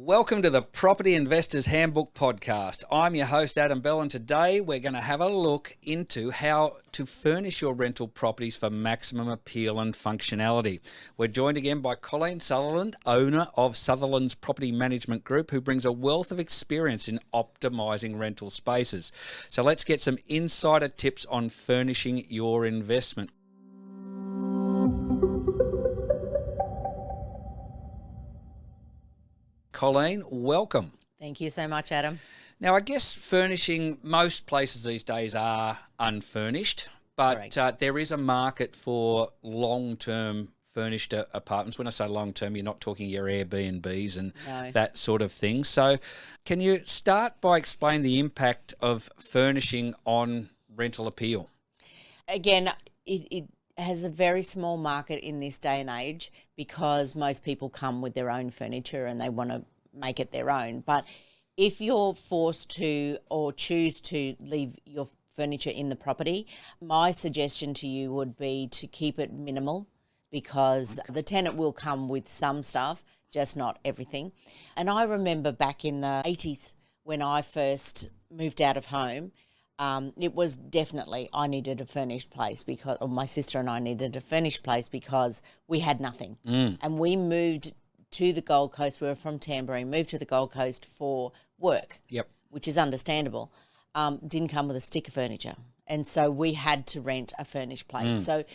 Welcome to the Property Investors Handbook Podcast. I'm your host, Adam Bell, and today we're going to have a look into how to furnish your rental properties for maximum appeal and functionality. We're joined again by Colleen Sutherland, owner of Sutherland's Property Management Group, who brings a wealth of experience in optimising rental spaces. So let's get some insider tips on furnishing your investment. Colleen, welcome. Thank you so much, Adam. Now, I guess furnishing, most places these days are unfurnished, but there is a market for long-term furnished apartments. When I say long-term, you're not talking your Airbnbs and that sort of thing. So can you start by explaining the impact of furnishing on rental appeal? Again, it has a very small market in this day and age because most people come with their own furniture and they want to make it their own. But if you're forced to or choose to leave your furniture in the property, my suggestion to you would be to keep it minimal because the tenant will come with some stuff, just not everything. And I remember back in the 80s when I first moved out of home, it was definitely I needed a furnished place or my sister and I needed a furnished place because we had nothing. And we moved to the Gold Coast. We were from Tamborine, moved to the Gold Coast for work, which is understandable. Didn't come with a stick of furniture. And so we had to rent a furnished place. So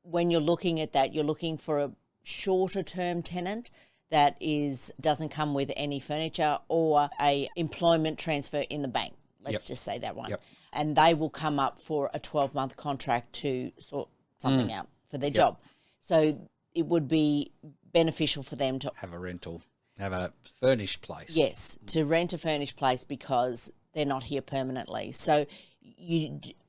when you're looking at that, you're looking for a shorter term tenant that doesn't come with any furniture or a employment transfer in the bank. Let's just say that one. And they will come up for a 12-month contract to sort something out for their job. So it would be beneficial for them to have a rental, have a furnished place. Yes, to rent a furnished place because they're not here permanently. So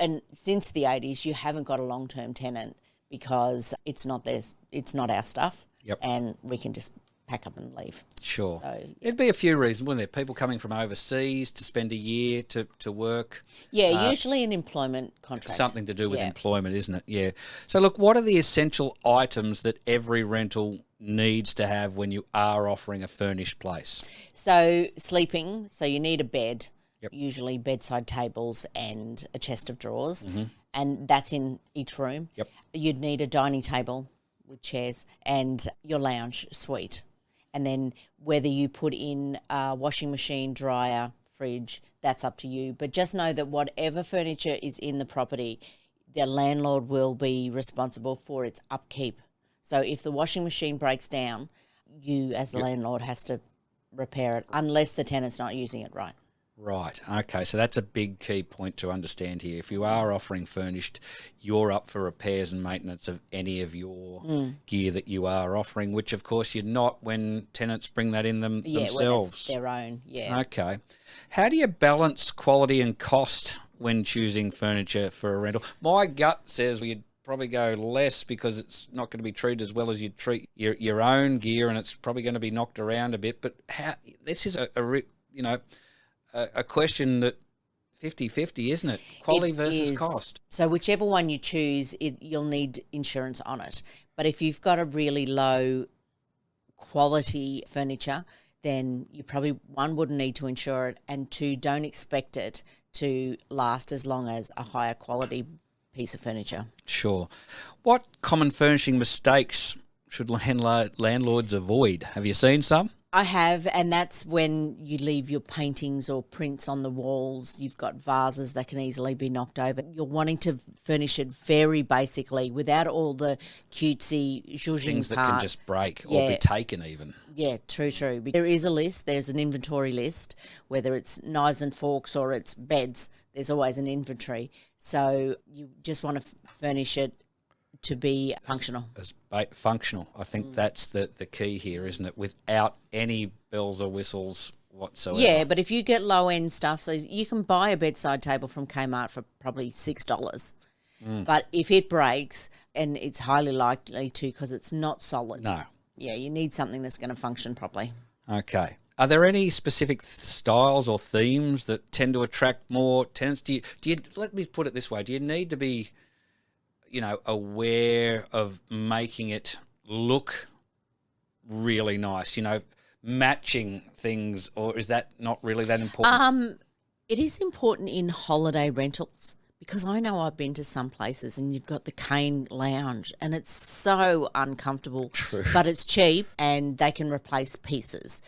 and since the 80s, you haven't got a long-term tenant because it's not our stuff. And we can just pack up and leave. Sure. So, There'd be a few reasons, wouldn't there? People coming from overseas to spend a year to work. Yeah, usually an employment contract. Something to do with employment, isn't it? Yeah. So look, what are the essential items that every rental needs to have when you are offering a furnished place? So sleeping, so you need a bed, usually bedside tables and a chest of drawers, and that's in each room. You'd need a dining table with chairs and your lounge suite. And then whether you put in a washing machine, dryer, fridge, that's up to you. But just know that whatever furniture is in the property, the landlord will be responsible for its upkeep. So if the washing machine breaks down, you as the landlord has to repair it unless the tenant's not using it right. Right. Okay. So that's a big key point to understand here. If you are offering furnished, you're up for repairs and maintenance of any of your gear that you are offering, which of course you're not when tenants bring that in themselves. When it's their own. Okay. How do you balance quality and cost when choosing furniture for a rental? My gut says we'd probably go less because it's not going to be treated as well as you treat your own gear, and it's probably going to be knocked around a bit. But this is a question that 50-50, isn't it? Quality versus cost. So whichever one you choose, you'll need insurance on it. But if you've got a really low quality furniture, then you probably, one, wouldn't need to insure it, and two, don't expect it to last as long as a higher quality piece of furniture. Sure. What common furnishing mistakes should landlords avoid? Have you seen some? I have, and that's when you leave your paintings or prints on the walls. You've got vases that can easily be knocked over. You're wanting to furnish it very basically without all the cutesy zhuzhing things that can just break or be taken even. Yeah, true. There is a list. There's an inventory list, whether it's knives and forks or it's beds. There's always an inventory. So you just want to furnish it to be functional. Functional. I think that's the key here, isn't it? Without any bells or whistles whatsoever. Yeah, but if you get low-end stuff, so you can buy a bedside table from Kmart for probably $6. But if it breaks, and it's highly likely to because it's not solid. No. Yeah, you need something that's going to function properly. Okay. Are there any specific styles or themes that tend to attract more tenants? Do you let me put it this way, do you need to be aware of making it look really nice? matching things, or is that not really that important? It is important in holiday rentals because I know I've been to some places and you've got the cane lounge and it's so uncomfortable. True. But it's cheap and they can replace pieces.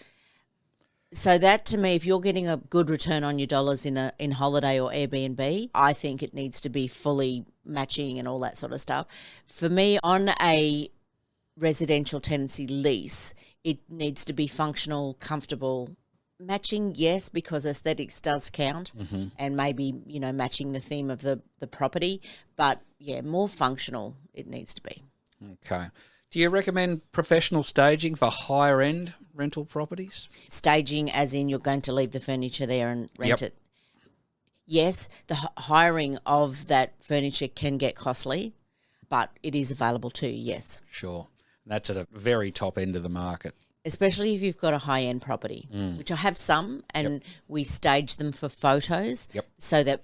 So that, to me, if you're getting a good return on your dollars in holiday or Airbnb, I think it needs to be fully matching and all that sort of stuff. For me, on a residential tenancy lease, it needs to be functional, comfortable. Matching, yes, because aesthetics does count, and maybe, matching the theme of the property. But, yeah, more functional it needs to be. Okay. Do you recommend professional staging for higher-end rental properties? Staging as in you're going to leave the furniture there and rent it. Yes, the hiring of that furniture can get costly, but it is available too, yes. Sure. That's at a very top end of the market. Especially if you've got a high-end property, which I have some, and we stage them for photos so that,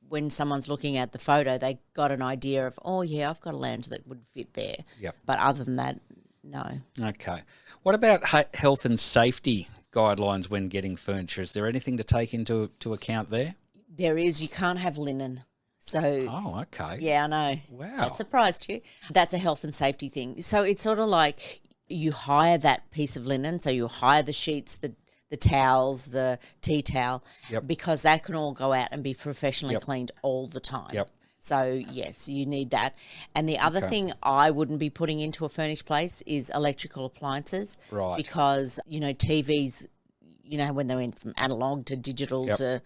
when someone's looking at the photo, they got an idea of, oh, yeah, I've got a lounge that would fit there. Yep. But other than that, no. Okay. What about health and safety guidelines when getting furniture? Is there anything to take into account there? There is. You can't have linen. So, oh, okay. Yeah, I know. Wow. That surprised you. That's a health and safety thing. So it's sort of like you hire that piece of linen. So you hire the sheets, the towels, the tea towel, because that can all go out and be professionally cleaned all the time. Yep. So, yes, you need that. And the other thing I wouldn't be putting into a furnished place is electrical appliances. Right. Because, TVs, when they went from analog to digital to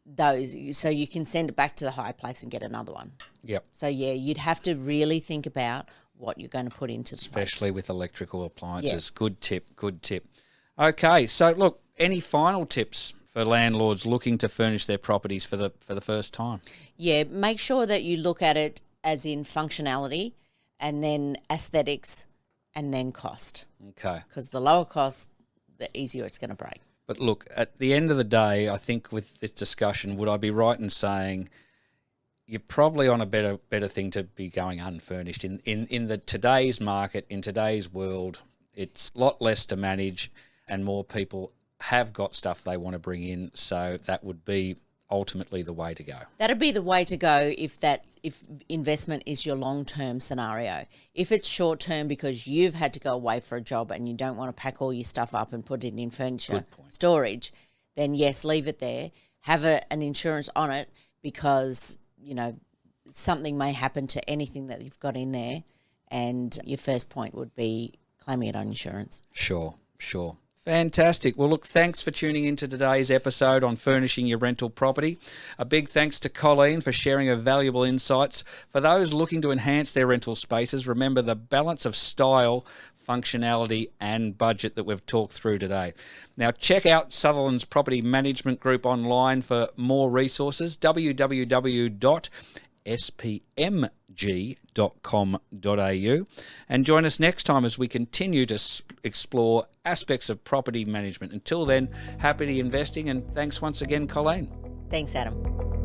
those, so you can send it back to the hire place and get another one. Yep. So, yeah, you'd have to really think about what you're going to put into the especially place. with electrical appliances. Yeah. Good tip. Okay, so look, any final tips for landlords looking to furnish their properties for the first time? Yeah, make sure that you look at it as in functionality and then aesthetics and then cost. Okay. Because the lower cost, the easier it's going to break. But look, at the end of the day, I think with this discussion, would I be right in saying you're probably on a better thing to be going unfurnished in the today's market, in today's world? It's a lot less to manage, and more people have got stuff they want to bring in, so that would be ultimately the way to go. That'd be the way to go if investment is your long-term scenario. If it's short-term because you've had to go away for a job and you don't want to pack all your stuff up and put it in furniture storage, then yes, leave it there. Have an insurance on it because, something may happen to anything that you've got in there, and your first point would be claiming it on insurance. Sure. Fantastic. Well, look, thanks for tuning into today's episode on furnishing your rental property. A big thanks to Colleen for sharing her valuable insights. For those looking to enhance their rental spaces, remember the balance of style, functionality and budget that we've talked through today. Now, check out Sutherland's Property Management Group online for more resources, www.spmg.com.au, and join us next time as we continue to explore aspects of property management. Until then, happy investing, and thanks once again, Colleen. Thanks, Adam.